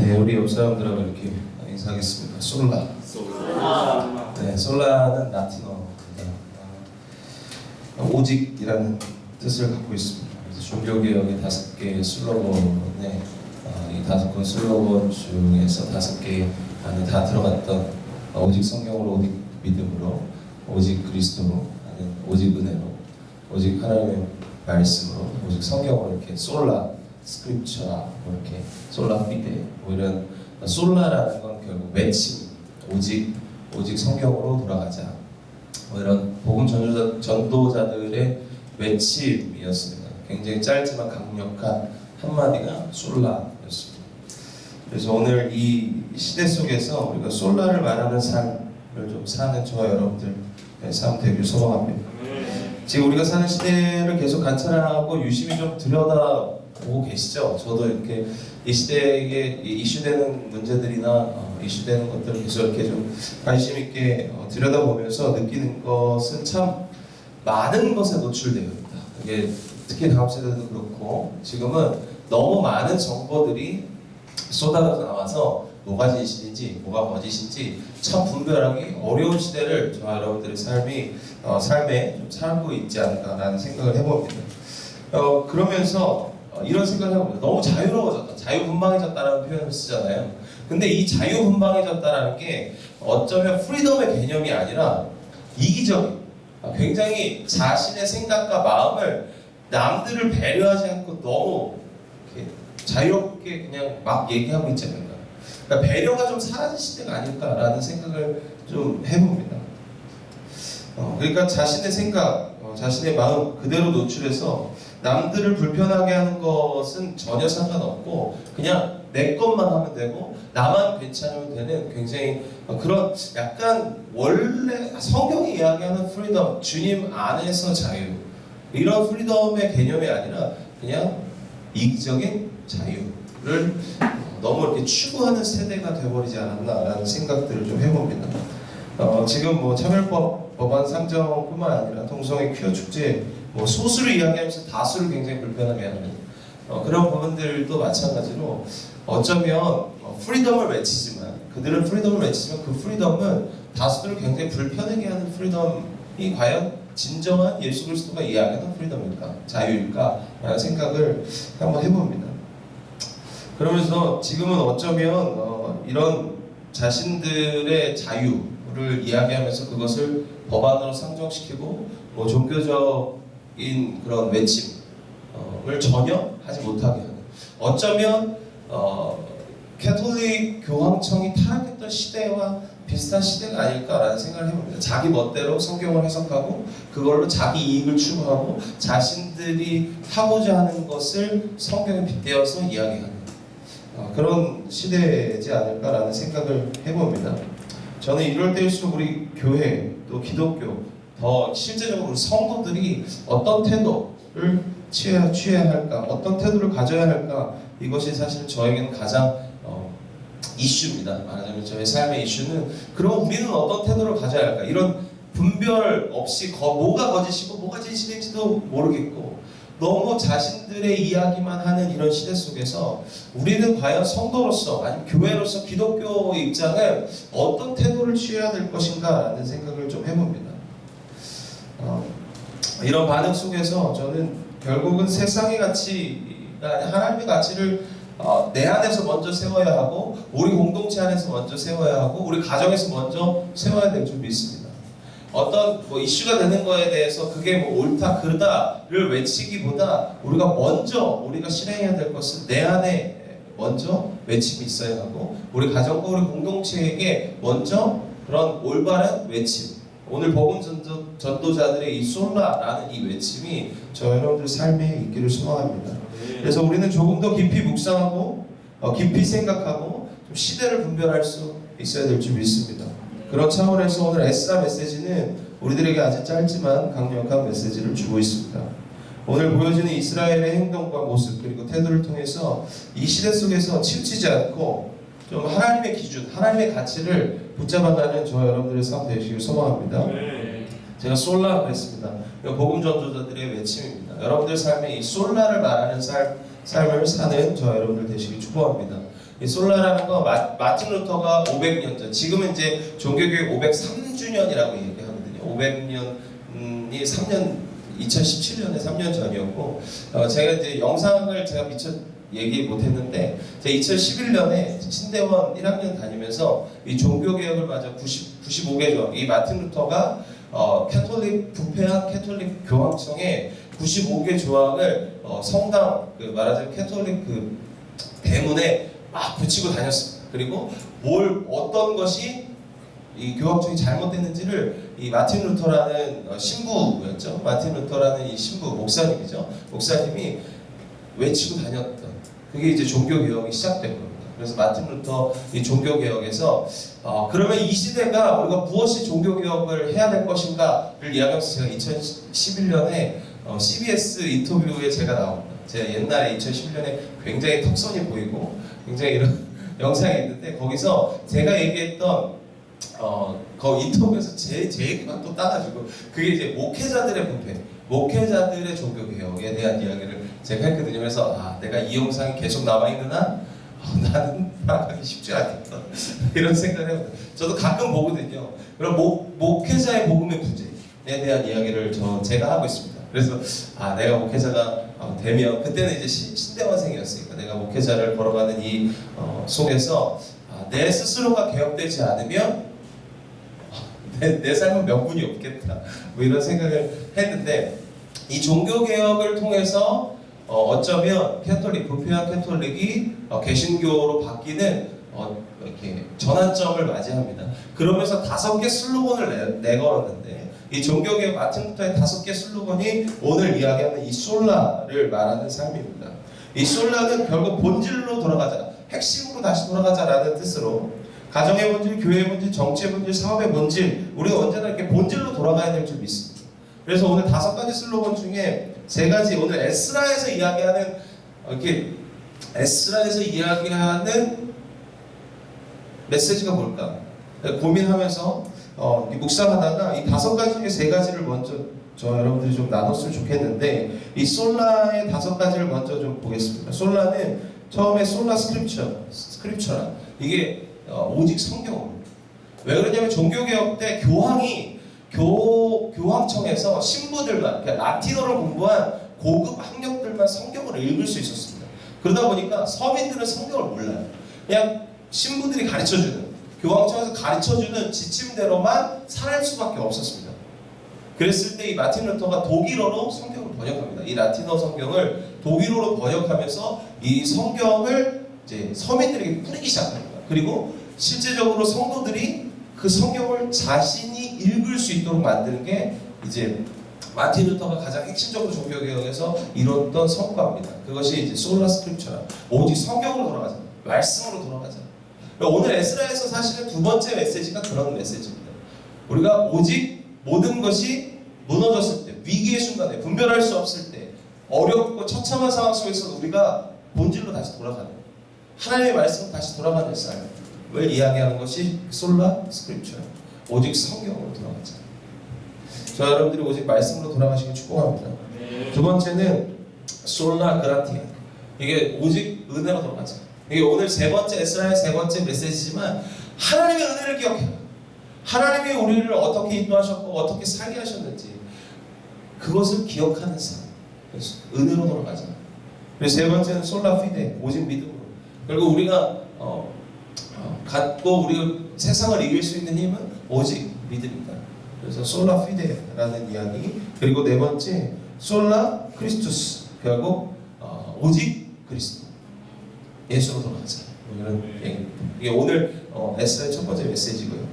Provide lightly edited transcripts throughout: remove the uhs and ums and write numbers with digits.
네, 우리 옆 사람들하고 이렇게 인사하겠습니다. 솔라. 네, 솔라는 라틴어입니다. 오직이라는 뜻을 갖고 있습니다. 그래서 종교개혁의 5개의 슬로건에 이 5건 슬로건 중에서 5개 안에 다 들어갔던 오직 성경으로, 오직 믿음으로, 오직 그리스도로, 오직 은혜로, 오직 하나님의 말씀으로, 오직 성경으로 이렇게 솔라, 스크립처라, 이렇게 솔라 피데, 이런 솔라라는 건 결국 외침, 오직 성경으로 돌아가자, 이런 복음 전도자들의 외침이었습니다. 굉장히 짧지만 강력한 한마디가 솔라였습니다. 그래서 오늘 이 시대 속에서 우리가 솔라를 말하는 삶을 좀 사는 저와 여러분들 삶 되길 소망합니다. 지금 우리가 사는 시대를 계속 관찰하고 유심히 좀 들여다보고 계시죠? 저도 이렇게 이 시대에 이슈되는 문제들이나 이슈되는 것들을 계속 이렇게 좀 관심 있게 들여다보면서 느끼는 것은 참 많은 것에 노출되어 있다. 이게 특히 다음 세대도 그렇고 지금은 너무 많은 정보들이 쏟아져 나와서 뭐가 진실인지 뭐가 거짓인지 참 분별하기 어려운 시대를 저와 여러분들의 삶에 좀 살고 있지 않을까라는 생각을 해봅니다. 그러면서 이런 생각을 해봅니다. 너무 자유로워졌다, 자유분방해졌다라는 표현을 쓰잖아요. 근데 이 자유분방해졌다라는 게 어쩌면 프리덤의 개념이 아니라 이기적인, 굉장히 자신의 생각과 마음을 남들을 배려하지 않고 너무 이렇게 자유롭게 그냥 막 얘기하고 있지 않는가. 그러니까 배려가 좀 사라진 시대가 아닐까라는 생각을 좀 해봅니다. 그러니까 자신의 생각, 자신의 마음 그대로 노출해서 남들을 불편하게 하는 것은 전혀 상관없고 그냥 내 것만 하면 되고 나만 괜찮으면 되는 굉장히 그런 약간 원래 성경이 이야기하는 프리덤, 주님 안에서 자유, 이런 프리덤의 개념이 아니라 그냥 이기적인 자유를 너무 이렇게 추구하는 세대가 되어버리지 않았나라는 생각들을 좀 해봅니다. 지금 뭐 차별법 법안 상정뿐만 아니라 동성애 퀴어 축제, 뭐 소수를 이야기하면서 다수를 굉장히 불편하게 하는 그런 부분들도 마찬가지로 어쩌면 프리덤을 외치지만 그들은 프리덤을 외치지만 그 프리덤은 다수들을 굉장히 불편하게 하는 프리덤이 과연 진정한 예수 그리스도가 이야기하는 프리덤일까? 자유일까? 라는 생각을 한번 해봅니다. 그러면서 지금은 어쩌면 이런 자신들의 자유를 이야기하면서 그것을 법안으로 상정시키고 뭐 종교적인 그런 외침을 전혀 하지 못하게 하는, 어쩌면 캐톨릭 교황청이 타락했던 시대와 비슷한 시대가 아닐까라는 생각을 해봅니다. 자기 멋대로 성경을 해석하고 그걸로 자기 이익을 추구하고 자신들이 하고자 하는 것을 성경에 빗대어서 이야기하는 그런 시대이지 않을까라는 생각을 해봅니다. 저는 이럴 때일수록 우리 교회 또 기독교 더 실제적으로 우리 성도들이 어떤 태도를 취해야 할까, 어떤 태도를 가져야 할까, 이것이 사실 저에게는 가장 이슈입니다. 말하자면 저의 삶의 이슈는 그럼 우리는 어떤 태도를 가져야 할까, 이런 분별 없이 뭐가 거짓이고 뭐가 진실인지도 모르겠고 너무 자신들의 이야기만 하는 이런 시대 속에서 우리는 과연 성도로서 아니면 교회로서 기독교의 입장을 어떤 태도를 취해야 될 것인가 라는 생각을 좀 해봅니다. 이런 반응 속에서 저는 결국은 세상의 가치가 아니라 하나님의 가치를 내 안에서 먼저 세워야 하고 우리 공동체 안에서 먼저 세워야 하고 우리 가정에서 먼저 세워야 될 줄 믿습니다. 어떤 이슈가 되는 거에 대해서 그게 옳다 그르다를 외치기보다 우리가 실행해야 될 것은 내 안에 먼저 외침이 있어야 하고 우리 가정과 우리 공동체에게 먼저 그런 올바른 외침, 오늘 복음 전도자들의 이 솔라라는 이 외침이 저 여러분들 삶에 있기를 소망합니다. 그래서 우리는 조금 더 깊이 묵상하고 깊이 생각하고 좀 시대를 분별할 수 있어야 될 줄 믿습니다. 그런 차원에서 오늘 에스라 메시지는 우리들에게 아주 짧지만 강력한 메시지를 주고 있습니다. 오늘 보여지는 이스라엘의 행동과 모습 그리고 태도를 통해서 이 시대 속에서 치우치지 않고 좀 하나님의 기준, 하나님의 가치를 붙잡아가는 저와 여러분들의 삶 되시길 소망합니다. 제가 솔라라고 했습니다. 복음 전도자들의 외침입니다. 여러분들 삶에 이 솔라를 말하는 삶을 사는 저와 여러분들 되시길 축복합니다. 이 솔라라는 거 마틴 루터가 500년 전, 지금은 이제 종교교육 503주년이라고 얘기하거든요. 500년이 3년 2017년에 3년 전이었고, 제가 이제 영상을 제가 미처 얘기 못했는데, 제가 2011년에 신대원 1학년 다니면서 이 종교개혁을 맞아 95개 조항, 이 마틴 루터가 캐톨릭 부패한 캐톨릭 교황청에 95개 조항을 성당, 말하자면 캐톨릭 대문에 막 붙이고 다녔습니다. 그리고 어떤 것이 이 교황청이 잘못됐는지를 이 마틴 루터라는 신부였죠. 마틴 루터라는 이 신부, 목사님이죠. 목사님이 외치고 다녔던, 그게 이제 종교개혁이 시작된 겁니다. 그래서 마틴 루터 이 종교개혁에서 그러면 이 시대가 우리가 무엇이 종교개혁을 해야 될 것인가를 이야기하면서 제가 2011년에 CBS 인터뷰에 제가 나옵니다. 제가 옛날에 2011년에 굉장히 턱선이 보이고 굉장히 이런 영상이 있는데, 거기서 제가 얘기했던 그 인터뷰에서 제 얘기만 또 따가지고, 그게 이제 목회자들의 부패, 목회자들의 종교개혁에 대한 이야기를 제가 했거든요. 그래서 내가 이 영상이 계속 남아있는 한 나는 나가기 쉽지 않겠다 이런 생각을 해요. 저도 가끔 보거든요. 그럼 목회자의 복음의 부재에 대한 이야기를 제가 하고 있습니다. 그래서 내가 목회자가 되면, 그때는 이제 신대원생이었으니까 내가 목회자를 걸어가는 이 속에서 내 스스로가 개혁되지 않으면 내 삶은 명분이 없겠다, 뭐 이런 생각을 했는데, 이 종교개혁을 통해서 어쩌면 부패한 캐톨릭이 개신교로 바뀌는 이렇게 전환점을 맞이합니다. 그러면서 5개 슬로건을 내걸었는데, 이 종교개혁 마틴 루터의 5개 슬로건이 오늘 이야기하는 이 솔라를 말하는 삶입니다. 이 솔라는 결국 본질로 돌아가자, 핵심으로 다시 돌아가자라는 뜻으로, 가정의 본질, 교회의 본질, 정치의 본질, 사업의 본질, 우리가 언제나 이렇게 본질로 돌아가야 될 줄 믿습니다. 그래서 오늘 5가지 슬로건 중에 3가지, 오늘 에스라에서 이야기하는 메시지가 뭘까 고민하면서 묵상하다가 이 5가지 중에 3가지를 먼저 여러분들이 좀 나눴으면 좋겠는데, 이 솔라의 5가지를 먼저 좀 보겠습니다. 솔라는 처음에 솔라 스크립처라, 이게 오직 성경입니다. 왜 그러냐면 종교개혁 때 교황청에서 신부들만, 그러니까 라틴어를 공부한 고급 학력들만 성경을 읽을 수 있었습니다. 그러다 보니까 서민들은 성경을 몰라요. 그냥 신부들이 가르쳐주는, 교황청에서 가르쳐주는 지침대로만 살 수밖에 없었습니다. 그랬을 때 이 마틴 루터가 독일어로 성경을 번역합니다. 이 라틴어 성경을 독일어로 번역하면서 이 성경을 이제 서민들에게 뿌리기 시작합니다. 그리고 실제적으로 성도들이 그 성경을 자신이 읽을 수 있도록 만드는 게 이제 마틴 루터가 가장 핵심적으로 종교개혁에서 이뤘던 성과입니다. 그것이 이제 솔라 스크립처라, 오직 성경으로 돌아가자, 말씀으로 돌아가자. 오늘 에스라에서 사실은 2번째 메시지가 그런 메시지입니다. 우리가 오직 모든 것이 무너졌을 때, 위기의 순간에, 분별할 수 없을 때, 어렵고 처참한 상황 속에서 우리가 본질로 다시 돌아가는, 하나님의 말씀으로 다시 돌아가는 삶을 이야기하는 것이 솔라 스크립처, 오직 성경으로 돌아가자. 여러분들이 오직 말씀으로 돌아가시길 축복합니다. 2번째는 솔라 그라티아, 이게 오직 은혜로 돌아가자. 이게 오늘 3번째, 에스라의 3번째 메시지지만, 하나님의 은혜를 기억해라. 하나님이 우리를 어떻게 인도하셨고 어떻게 살게 하셨는지 그것을 기억하는 삶, 그래서 은혜로 돌아가자. 그래서 3번째는 솔라 피데, 오직 믿음으로. 그리고 우리가 갖고 우리가 세상을 이길 수 있는 힘은 오직 믿음이다. 그래서 솔라 피데라는 이야기. 그리고 4번째 솔라 크리스투스, 결국 오직 그리스도, 예수로 돌아가자, 이런 얘기입니다. 이게 오늘 에스라의 1번째 메시지고요.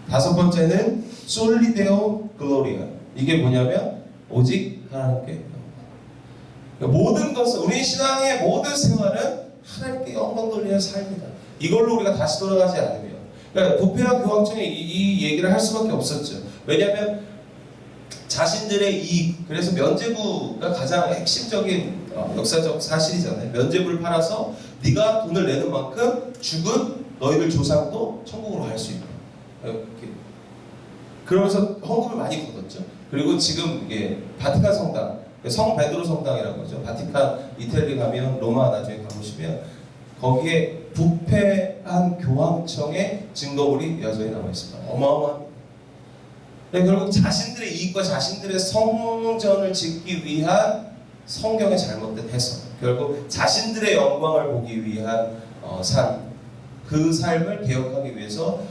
5번째는 솔리데오 글로리아, 이게 뭐냐면 오직 하나님께, 모든 것을, 우리 신앙의 모든 생활은 하나님께 영광 돌리는 삶이다. 이걸로 우리가 다시 돌아가지 않으면, 그러니까 부패한 교황청에 이 얘기를 할 수밖에 없었죠. 왜냐하면 자신들의 이익, 그래서 면죄부가 가장 핵심적인 역사적 사실이잖아요. 면죄부를 팔아서 네가 돈을 내는 만큼 죽은 너희들 조상도 천국으로 갈 수 있다. 그러면서 헌금을 많이 걷었죠. 그리고 지금 이게 바티칸 성당, 성 베드로 성당이라고 하죠. 바티칸 이태리 가면, 로마 나중에 가보시면 거기에 부패한 교황청의 증거물이 여전히 남아 있습니다. 어마어마합니다. 네, 결국 자신들의 이익과 자신들의 성전을 짓기 위한 성경의 잘못된 해석, 결국 자신들의 영광을 보기 위한 그 삶을 개혁하기 위해서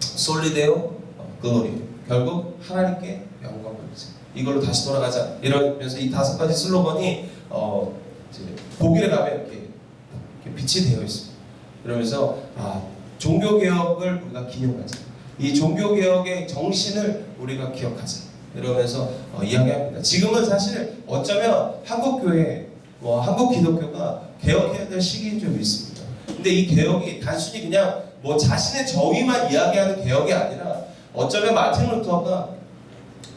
솔리데오 글로리, 결국 하나님께 영광 돌리자, 이걸로 다시 돌아가자, 이러면서 이 5가지 슬로건이 독일에 가면 이렇게 빛이 되어 있습니다. 이러면서 종교개혁을 우리가 기념하자, 이 종교개혁의 정신을 우리가 기억하자, 이러면서 이야기합니다. 지금은 사실 어쩌면 한국교회, 한국 기독교가 개혁해야 될 시기인 좀 있습니다. 근데 이 개혁이 단순히 그냥 자신의 정의만 이야기하는 개혁이 아니라, 어쩌면 마틴 루터가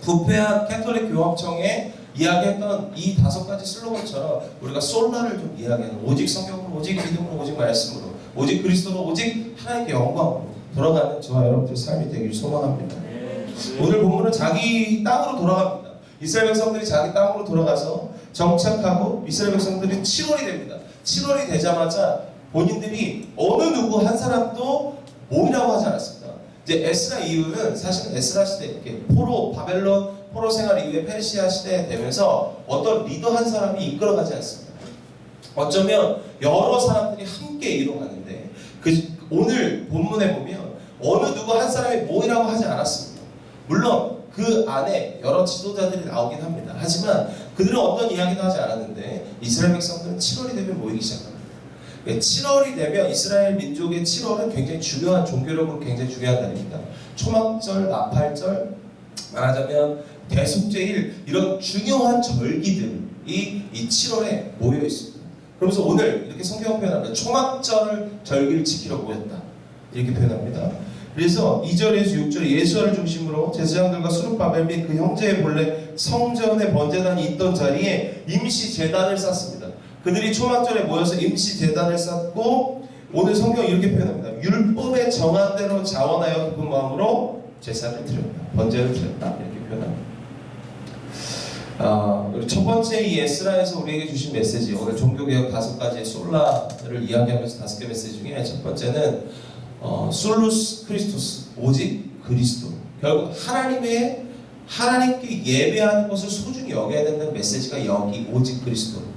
부패한 캐톨릭 교황청에 이야기했던 이 5가지 슬로건처럼 우리가 솔라를 좀 이야기하는, 오직 성경으로, 오직 믿음으로, 오직 말씀으로, 오직 그리스도로, 오직 하나님께 영광으로 돌아가는 저와 여러분들 삶이 되길 소망합니다. 오늘 본문은 자기 땅으로 돌아갑니다. 이스라엘 백성들이 자기 땅으로 돌아가서 정착하고 이스라엘 백성들이 7월이 됩니다. 7월이 되자마자 본인들이 어느 누구 한 사람도 모이라고 하지 않았습니다. 이제 에스라 이후는 사실 에스라 시대, 이렇게 바벨론 포로 생활 이후에 페르시아 시대에 되면서 어떤 리더 한 사람이 이끌어가지 않습니다. 어쩌면 여러 사람들이 함께 이뤄가는데, 오늘 본문에 보면 어느 누구 한 사람이 모이라고 하지 않았습니다. 물론 그 안에 여러 지도자들이 나오긴 합니다. 하지만 그들은 어떤 이야기도 하지 않았는데, 이스라엘 백성들은 7월이 되면 모이기 시작합니다. 7월이 되면 이스라엘 민족의 7월은 굉장히 중요한, 종교력으로 굉장히 중요한 달입니다. 초막절, 나팔절, 말하자면 대속제일, 이런 중요한 절기들이 이 7월에 모여 있습니다. 그러면서 오늘 이렇게 성경 표현합니다. 초막절 절기를 지키러 모였다, 이렇게 표현합니다. 그래서 2절에서 6절 예수와를 중심으로 제사장들과 수룹바벨 및 그 형제의 본래 성전의 번제단이 있던 자리에 임시 제단을 쌓습니다. 그들이 초막절에 모여서 임시 제단을 쌓고, 오늘 성경이 이렇게 표현합니다. 율법에 정한 대로 자원하여 기쁜 마음으로 제사를 드렸다, 번제를 드렸다, 이렇게 표현합니다. 첫 번째 이 에스라에서 우리에게 주신 메시지, 오늘 종교개혁 5가지의 솔라를 이야기하면서 5개 메시지 중에 첫 번째는 솔루스 크리스토스, 오직 그리스도. 결국 하나님께 예배하는 것을 소중히 여겨야 된다는 메시지가 여기 오직 그리스도.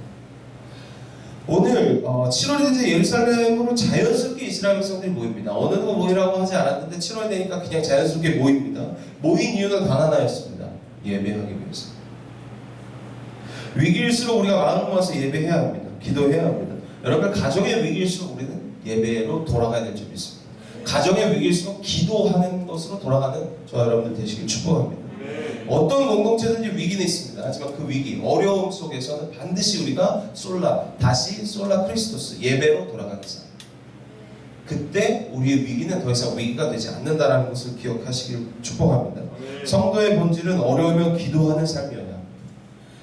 오늘 7월이 되자 예루살렘으로 자연스럽게 이스라엘 백성들이 모입니다. 어느 누가 모이라고 하지 않았는데 7월이 되니까 그냥 자연스럽게 모입니다. 모인 이유는 단 하나였습니다. 예배하기 위해서. 위기일수록 우리가 마음을 모아서 예배해야 합니다. 기도해야 합니다. 여러분, 가정의 위기일수록 우리는 예배로 돌아가야 될 점이 있습니다. 가정의 위기일수록 기도하는 것으로 돌아가는 저와 여러분들 되시길 축복합니다. 어떤 공동체든지 위기는 있습니다. 하지만 그 위기, 어려움 속에서는 반드시 우리가 다시 솔라 크리스토스, 예배로 돌아가는 삶. 그때 우리의 위기는 더 이상 위기가 되지 않는다는 것을 기억하시길 축복합니다. 성도의 본질은 어려우면 기도하는 삶이어야 합니다.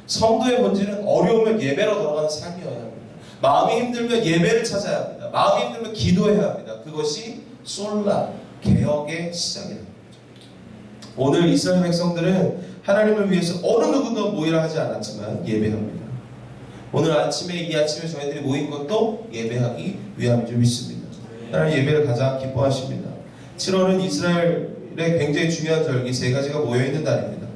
성도의 본질은 어려우면 예배로 돌아가는 삶이어야 합니다. 마음이 힘들면 예배를 찾아야 합니다. 마음이 힘들면 기도해야 합니다. 그것이 솔라, 개혁의 시작입니다. 오늘 이스라엘 백성들은 하나님을 위해서 어느 누구도 모이라 하지 않았지만 예배합니다. 오늘 아침에, 이 아침에 저희들이 모인 것도 예배하기 위함인 줄 믿습니다. 하나님 예배를 가장 기뻐하십니다. 7월은 이스라엘의 굉장히 중요한 절기 3가지가 모여있는 달입니다.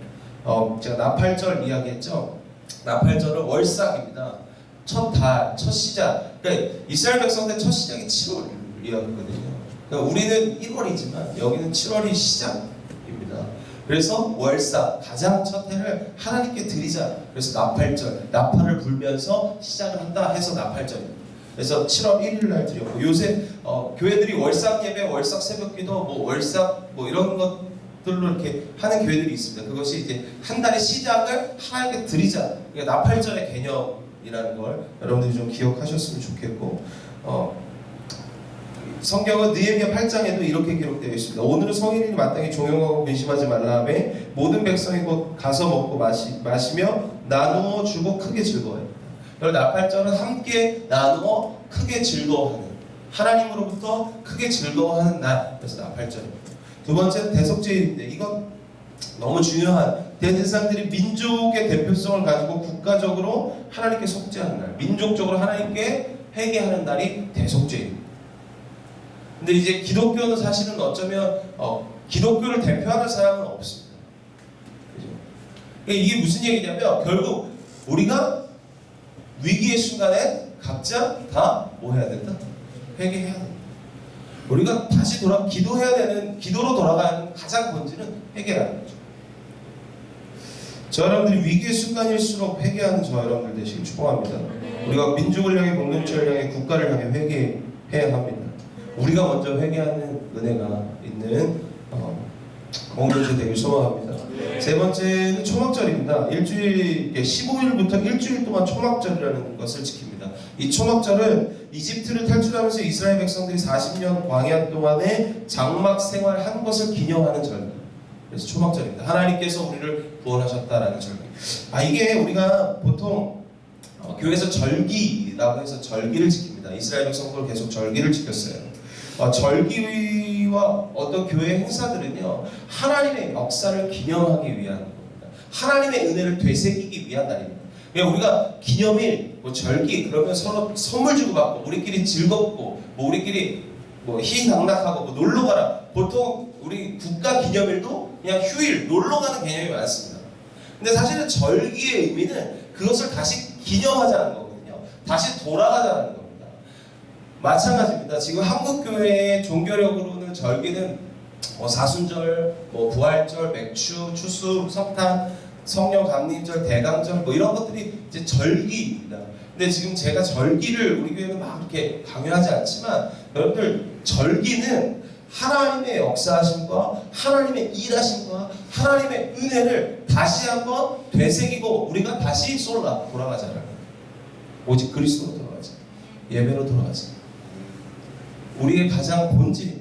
제가 나팔절 이야기했죠. 나팔절은 월삭입니다. 첫 달, 첫 시작. 그러니까 이스라엘 백성들 첫 시작이 7월이었거든요. 그러니까 우리는 1월이지만 여기는 7월이 시작입니다. 그래서 월삭, 가장 첫 해를 하나님께 드리자. 그래서 나팔절, 나팔을 불면서 시작을 한다 해서 나팔절입니다. 그래서 7월 1일 날 드렸고, 요새 교회들이 월삭 예배, 월삭 새벽기도, 월삭 이런 것들로 이렇게 하는 교회들이 있습니다. 그것이 이제 한 달의 시작을 하나님께 드리자. 그러니까 나팔절의 개념이라는 걸 여러분들이 좀 기억하셨으면 좋겠고, 성경은 느헤미야 8장에도 이렇게 기록되어 있습니다. 오늘은 성인이 마땅히 종용하고 근심하지 말라 하며 모든 백성이 곧 가서 먹고 마시며 나누어 주고 크게 즐거워해요. 그리고 나팔절은 함께 나누어 크게 즐거워하는, 하나님으로부터 크게 즐거워하는 날, 그래서 나팔절입니다. 두 번째는 대속제일인데, 이건 너무 중요한, 대제사장들이 민족의 대표성을 가지고 국가적으로 하나님께 속죄하는 날, 민족적으로 하나님께 회개하는 날이 대속죄입니다. 근데 이제 기독교는 사실은 어쩌면 기독교를 대표하는 사람은 없습니다. 그죠? 그러니까 이게 무슨 얘기냐면 결국 우리가 위기의 순간에 각자 다 뭐 해야 된다? 회개해야 된다. 우리가 다시 기도로 돌아가는 가장 본질은 회개라는 거죠. 저 여러분들이 위기의 순간일수록 회개하는 저 여러분들 되시길 축복합니다. 우리가 민족을 향해, 공동체를 향해, 국가를 향해 회개해야 합니다. 우리가 먼저 회개하는 은혜가 있는 공동체 되길 소망합니다. 세 번째는 초막절입니다. 15일부터 일주일 동안 초막절이라는 것을 지킵니다. 이 초막절은 이집트를 탈출하면서 이스라엘 백성들이 40년 광야 동안의 장막 생활한 것을 기념하는 절기. 그래서 초막절입니다. 하나님께서 우리를 구원하셨다라는 절기. 이게 우리가 보통 교회에서 절기라고 해서 절기를 지킵니다. 이스라엘 백성들 계속 절기를 지켰어요. 절기와 어떤 교회 행사들은요, 하나님의 역사를 기념하기 위한 겁니다. 하나님의 은혜를 되새기기 위한 날입니다. 우리가 기념일, 절기, 그러면 서로 선물 주고받고, 우리끼리 즐겁고, 우리끼리 희희낙낙하고, 놀러 가라. 보통 우리 국가 기념일도 그냥 휴일, 놀러 가는 개념이 많습니다. 근데 사실은 절기의 의미는 그것을 다시 기념하자는 거거든요. 다시 돌아가자는 겁니다. 마찬가지입니다. 지금 한국교회의 종교력으로는 절기는 사순절, 부활절, 맥추, 추수, 성탄, 성령 강림절, 대강절 이런 것들이 이제 절기입니다. 근데 지금 제가 절기를 우리 교회는 막 이렇게 강요하지 않지만 여러분들 절기는 하나님의 역사하심과 하나님의 일하심과 하나님의 은혜를 다시 한번 되새기고 우리가 다시 돌아가자는 거예요. 오직 그리스도로 돌아가자. 예배로 돌아가자. 우리의 가장 본질입니다.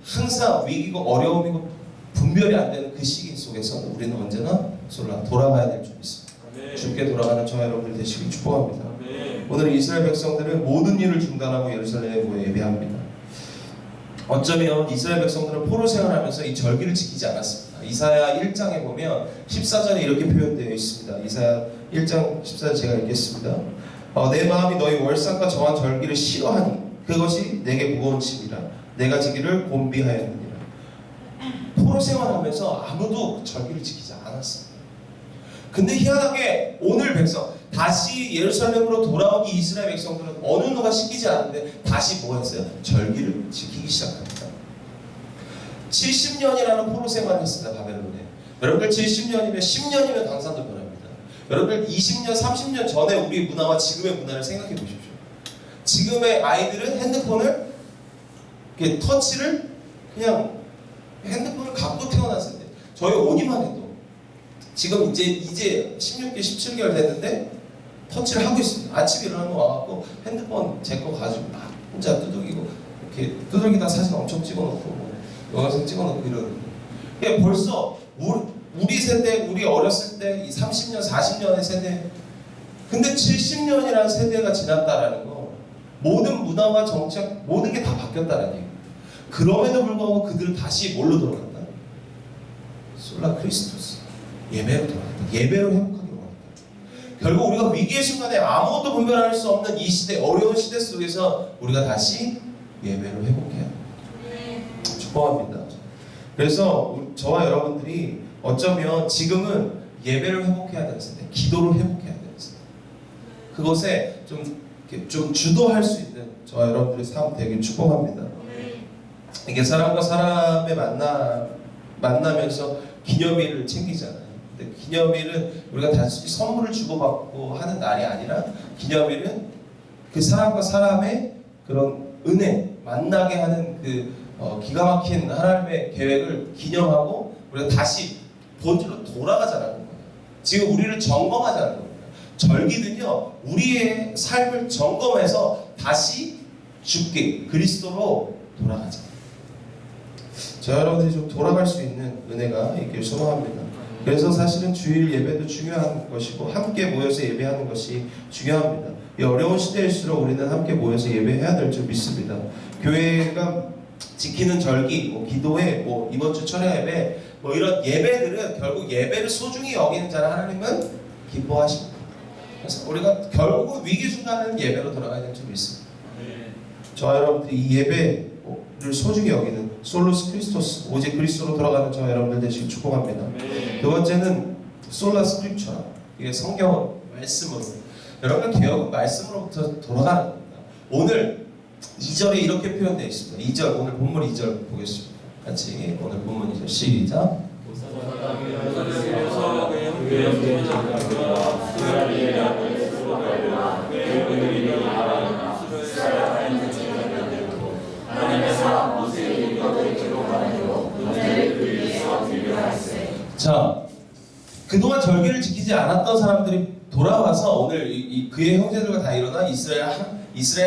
항상 위기고 어려움이고 분별이 안 되는 그 시기 속에서 우리는 언제나 돌아가야 될 줄 믿습니다. 주께 돌아가는 저와 여러분들 되시길 축복합니다. 오늘 이스라엘 백성들은 모든 일을 중단하고 예루살렘에 모여 예배합니다. 어쩌면 이스라엘 백성들은 포로 생활하면서 이 절기를 지키지 않았습니다. 이사야 1장에 보면 14절에 이렇게 표현되어 있습니다. 이사야 1장 14절 제가 읽겠습니다. 내 마음이 너희 월삭과 정한 절기를 싫어하니 그것이 내게 무거운 짐이라 내가 지기를 곤비하였느니라. 포로 생활하면서 아무도 절기를 지키지 않았습니다. 근데 희한하게 오늘 백성 다시 예루살렘으로 돌아온 이 이스라엘 백성들은 어느 누가 시키지 않는데 다시 뭐 했어요? 절기를 지키기 시작합니다. 70년이라는 포로 생활을 했습니다. 바벨론에. 여러분들 70년이면 10년이면 강산도 변합니다. 여러분들 20년, 30년 전에 우리 문화와 지금의 문화를 생각해 보십시오. 지금의 아이들은 핸드폰을 이렇게 터치를 그냥 핸드폰을 갖고 태어났을 때 저희 오기만 해도 지금 이제 16개월, 17개월 됐는데 터치를 하고 있습니다. 아침에 일어나면 와갖고 핸드폰 제 거 가지고 막 혼자 두들기고 이렇게 두들기다 사진 엄청 찍어놓고 영상 찍어놓고 이러거든요. 벌써 우리 세대, 우리 어렸을 때 이 30년, 40년의 세대, 근데 70년이라는 세대가 지났다라는 거, 모든 문화와 정책, 모든 게 다 바뀌었다는 얘기. 그럼에도 불구하고 그들은 다시 뭘로 돌아간다? 솔라 크리스토스. 예배로 돌아간다. 예배로 행복하게 돌아간다. 결국 우리가 위기의 순간에 아무것도 분별할 수 없는 이 시대, 어려운 시대 속에서 우리가 다시 예배로 회복해야 합니다. 축복합니다. 그래서 저와 여러분들이 어쩌면 지금은 예배를 회복해야 되는 세대, 기도를 회복해야 되는 세대. 그것에 좀 주도할 수 있는 저와 여러분들의 삶 되길 축복합니다. 이게 사람과 사람의 만나면서 기념일을 챙기잖아요. 근데 기념일은 우리가 단순히 선물을 주고받고 하는 날이 아니라 기념일은 그 사람과 사람의 그런 은혜, 만나게 하는 그 기가 막힌 하나님의 계획을 기념하고 우리가 다시 본질로 돌아가자는 거예요. 지금 우리를 점검하자는 겁니다. 절기는요, 우리의 삶을 점검해서 다시 주께 그리스도로 돌아가자. 저 여러분들이 좀 돌아갈 수 있는 은혜가 있길 소망합니다. 그래서 사실은 주일 예배도 중요한 것이고 함께 모여서 예배하는 것이 중요합니다. 이 어려운 시대일수록 우리는 함께 모여서 예배해야 될 줄 믿습니다. 교회가 지키는 절기, 기도회, 이번 주 철야 예배, 이런 예배들은 결국 예배를 소중히 여기는 자를 하나님은 기뻐하십니다. 그래서 우리가 결국 위기 순간에는 예배로 돌아가야 될 줄 믿습니다. 저와 여러분들이 이 예배를 소중히 여기는 솔루스 크리스토스, 오직 그리스도로 돌아가는 저와 여러분들 되시길 축복합니다. 두 번째는 솔라 스크립처, 이게 성경 말씀으로. 여러분, 개혁은 말씀으로부터 돌아가는 겁니다. 오늘 2절에 이렇게 표현되어 있습니다. 2절, 오늘 본문 2절 보겠습니다. 같이 오늘 본문 2절 시작. 자, 그동안 절기를 지키지 않았던 사람들이 돌아와서 오늘 그의 형제들과 다 일어나 이스라엘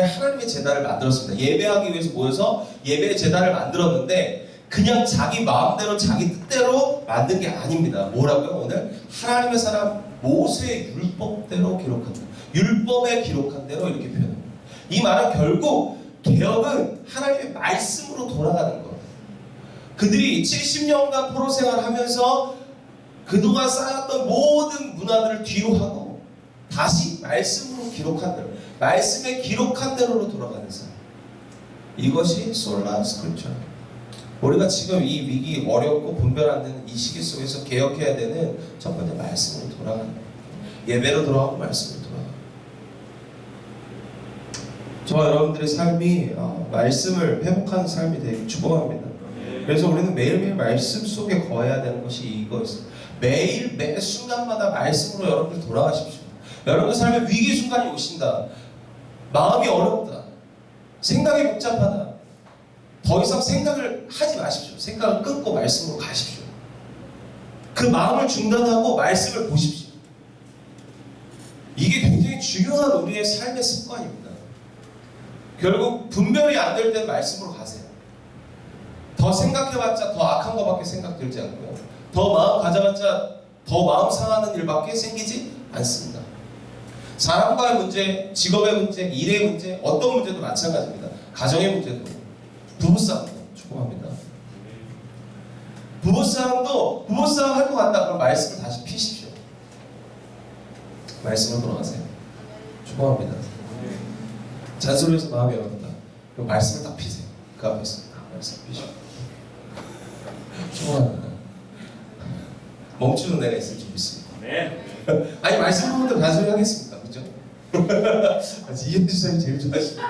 하나님의 제단을 만들었습니다. 예배하기 위해서 모여서 예배의 제단을 만들었는데 그냥 자기 마음대로 자기 뜻대로 만든 게 아닙니다. 뭐라고요? 오늘 하나님의 사람 모세의 율법대로 기록한다. 율법에 기록한 대로 이렇게 표현합니다. 이 말은 결국 개혁은 하나님의 말씀으로 돌아가는 거예요. 그들이 70년간 포로 생활하면서 그동안 쌓였던 모든 문화들을 뒤로 하고 다시 말씀으로 기록한 대로, 말씀에 기록한 대로로 돌아가는 삶. 이것이 솔라 스크립처. 우리가 지금 이 위기, 어렵고 분별 안 되는 이 시기 속에서 개혁해야 되는 첫 번째 말씀으로 돌아가는 거예요. 예배로 돌아가고 말씀으로 돌아가고. 저와 여러분들의 삶이 말씀을 회복하는 삶이 되길 축복합니다. 그래서 우리는 매일매일 말씀 속에 거해야 되는 것이 이거였어요. 매일 매 순간마다 말씀으로 여러분들 돌아가십시오. 여러분들 삶에 위기 순간이 오신다. 마음이 어렵다. 생각이 복잡하다. 더 이상 생각을 하지 마십시오. 생각을 끊고 말씀으로 가십시오. 그 마음을 중단하고 말씀을 보십시오. 이게 굉장히 중요한 우리의 삶의 습관입니다. 결국 분별이 안 될 때는 말씀으로 가세요. 더 생각해봤자 더 악한 것밖에 생각 들지 않고요. 더 마음 가져봤자 더 마음 상하는 일밖에 생기지 않습니다. 사람과의 문제, 직업의 문제, 일의 문제, 어떤 문제도 마찬가지입니다. 가정의 문제도, 부부싸움도 축복합니다. 부부싸움 할 것 같다. 그럼 말씀을 다시 피십시오. 말씀으로 돌아가세요. 축복합니다. 잔소리해서 마음이 어렵다. 그럼 말씀을 딱 피세요. 그 앞에서 말씀 피시고. 축복합니다. 멈추는 애가 있을 줄 믿습니다. 네. 아니 말씀 보는데 잔소리 하겠습니까? 그죠? 이현주 선생님 제일 좋아하시네.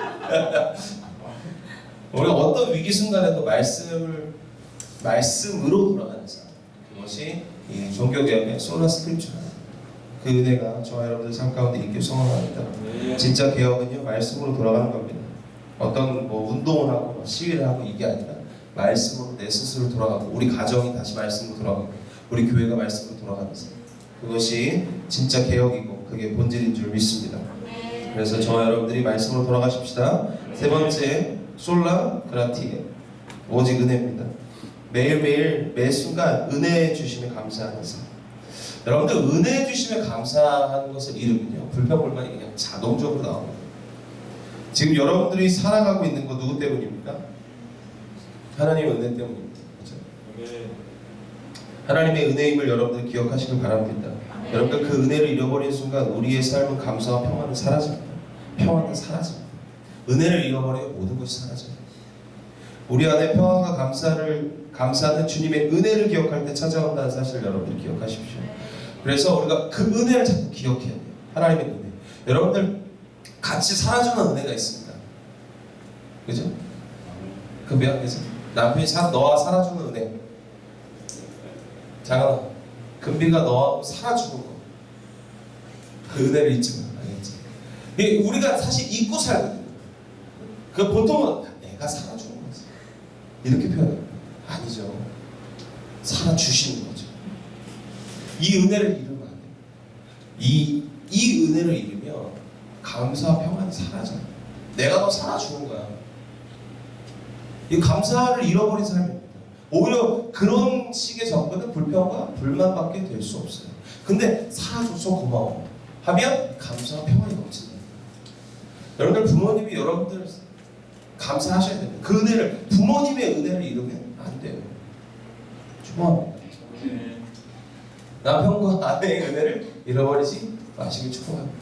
우리가 어떤 위기 순간에도 말씀으로 돌아가는 삶, 그것이 이 종교개혁의 솔라 스크립처, 그 은혜가 저와 여러분들 삶 가운데 있길 소원합니다. 진짜 개혁은요 말씀으로 돌아가는 겁니다. 어떤 운동을 하고 시위를 하고 이게 아니라 말씀으로 내 스스로 돌아가고 우리 가정이 다시 말씀으로 돌아가고 우리 교회가 말씀으로 돌아가는 삶, 그것이 진짜 개혁이고 그게 본질인 줄 믿습니다. 그래서 저와 여러분들이 말씀으로 돌아가십시다. 세 번째, 솔라 그라티에, 오직 은혜입니다. 매일매일 매 순간 은혜 주심에 감사하는 삶. 여러분들 은혜 주심에 감사하는 것을 잃으면요 불평불만이 그냥 자동적으로 나옵니다. 지금 여러분들이 살아가고 있는 거 누구 때문입니까? 하나님의 은혜 때문입니다. 그렇죠? 하나님의 은혜임을 여러분들 기억하시길 바랍니다. 여러분들 그 은혜를 잃어버린 순간 우리의 삶은 감사와 평안은 사라집니다. 평안은 사라집니다. 은혜를 잃어버리면 모든 것이 사라져요. 우리 안에 평안과 감사는 주님의 은혜를 기억할 때 찾아온다는 사실을 여러분들 기억하십시오. 그래서 우리가 그 은혜를 자꾸 기억해야 돼요. 하나님의 은혜. 여러분들 같이 살아주는 은혜가 있습니다. 그죠? 금비 앞에서 남편이 너와 살아주는 은혜. 장한아, 금비가 너하고 살아주는 거. 그 은혜를 잊지 마. 알겠지? 우리가 사실 잊고 살거든요. 그 보통은 내가 살아주는 거지. 이렇게 표현합니다. 아니죠. 살아주시는 거죠. 이 은혜를 잃으면 안 돼요. 이 은혜를 잃으면 감사와 평안이 사라져요. 내가 너 살아주는 거야. 이 감사를 잃어버린 사람입니다. 오히려 그런 식의 접근은 불평과 불만밖에 될 수 없어요. 근데 살아줘서 고마워 하면 감사와 평안이 넘친다. 여러분들 부모님이 여러분들 감사하셔야 됩니다. 그 은혜를, 부모님의 은혜를 잃으면 안 돼요. 축복합니다. 남편과 아내의 은혜를 잃어버리지 마시길 축복합니다.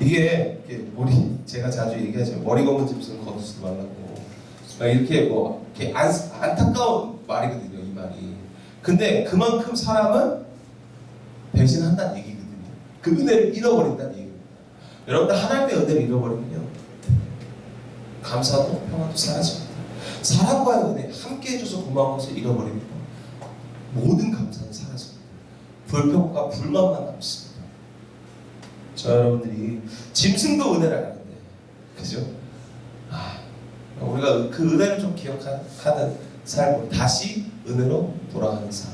이게 머리 제가 자주 얘기하죠. 머리 검은 집은 거두지도 말라고. 이렇게 뭐 이렇게 안타까운 말이거든요, 이 말이. 근데 그만큼 사람은 배신한다는 얘기거든요. 그 은혜를 잃어버린다는 얘기입니다. 여러분들 하나님의 은혜를 잃어버리면요, 감사도 평안도 사라집니다. 사랑과의 은혜, 함께 해줘서 고마운 것을 잃어버리면 모든 감사는 사라집니다. 불평과 불만만 남습니다. 저 여러분들이 짐승도 은혜를 아는데, 그죠? 우리가 그 은혜를 좀 기억하는 삶으로 다시 은혜로 돌아가는 삶.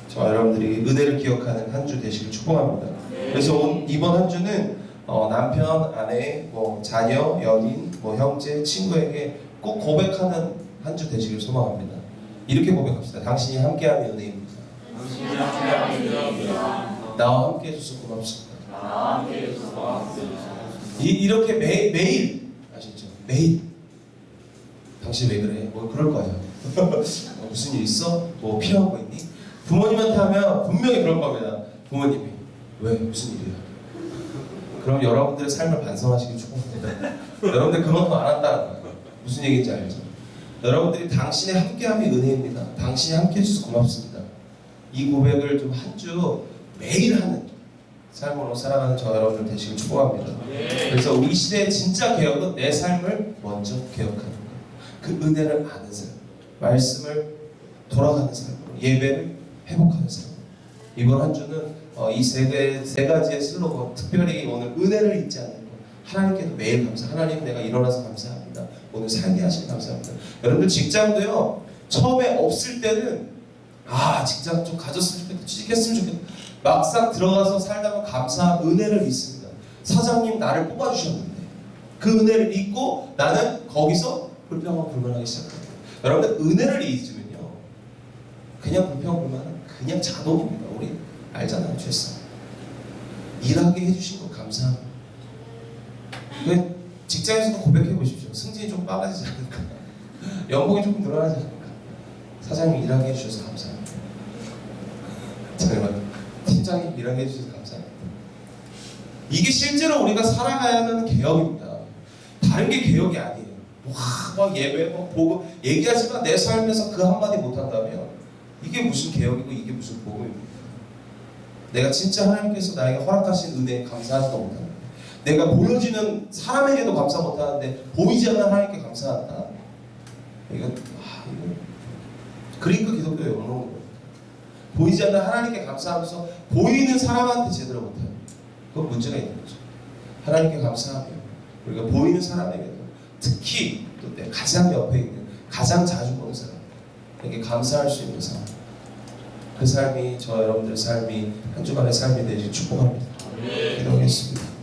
저 여러분들이 은혜를 기억하는 한 주 되시길 축복합니다. 그래서 이번 한 주는 남편, 아내, 뭐 자녀, 연인, 뭐 형제, 친구에게 꼭 고백하는 한 주 되시길 소망합니다. 이렇게 고백합시다. 당신이 함께하는 은혜입니다. 나와 함께 해줘서 고맙습니다. 이렇게 매일 아시죠? 매일 당신 왜 그래? 뭐 그럴 거야. 무슨 일 있어? 뭐 필요한 거 있니? 부모님한테 하면 분명히 그럴 겁니다. 부모님이 왜? 무슨 일이야? 그럼 여러분들의 삶을 반성하시길 축복합니다. 여러분들 그만큼 안 한다는 거예요. 무슨 얘기인지 알죠? 여러분들이 당신의 함께함이 은혜입니다. 당신이 함께 해주셔서 고맙습니다. 이 고백을 좀 한 주 매일 하는 삶으로 살아가는 저 여러분들 되시길 축복합니다. 그래서 우리 시대의 진짜 개혁은 내 삶을 먼저 개혁하는 거예요. 그 은혜를 아는 삶, 말씀을 돌아가는 삶으로, 예배를 회복하는 삶. 이번 한 주는 이 세 가지의 슬로건, 특별히 오늘 은혜를 잊지 않는 것, 하나님께도 매일 감사. 하나님, 내가 일어나서 감사합니다. 오늘 살게 하시니 감사합니다. 여러분들 직장도요, 처음에 없을 때는 직장 좀 가졌으면 좋겠다, 취직했으면 좋겠다. 막상 들어가서 살다 보면 감사한 은혜를 잊습니다. 사장님 나를 뽑아주셨는데 그 은혜를 잊고 나는 거기서 불평하고 불만하기 시작합니다. 여러분들 은혜를 잊으면요, 그냥 불평 불만은 그냥 자동입니다. 우리 알잖아요, 죄송. 일하게 해주신 거 감사합니다. 직장에서도 고백해 보십시오. 승진이 좀 빨라지지 않을까? 연봉이 조금 늘어나지 않을까? 사장님 일하게 해주셔서 감사합니다. 정말 팀장님 일하게 해주셔서 감사합니다. 이게 실제로 우리가 살아가야 하는 개혁입니다. 다른 게 개혁이 아니에요. 막 예배, 보고 얘기하지만 내 삶에서 그 한마디 못한다면 이게 무슨 개혁이고 이게 무슨 복음입니까? 내가 진짜 하나님께서 나에게 허락하신 은혜에 감사하지도 못하는데, 내가 보여지는 사람에게도 감사 못하는데 보이지 않는 하나님께 감사한다. 이거 그러니까 기독교에 없는 거예요. 보이지 않는 하나님께 감사하면서 보이는 사람한테 제대로 못해요. 그건 문제가 있는 거죠. 하나님께 감사하며 우리가 보이는 사람에게도, 특히 또 내 가장 옆에 있는, 가장 자주 보는 사람에게 감사할 수 있는 사람, 그 삶이 저 여러분들의 삶이 한 주간의 삶이 되시길 축복합니다. 기도하겠습니다.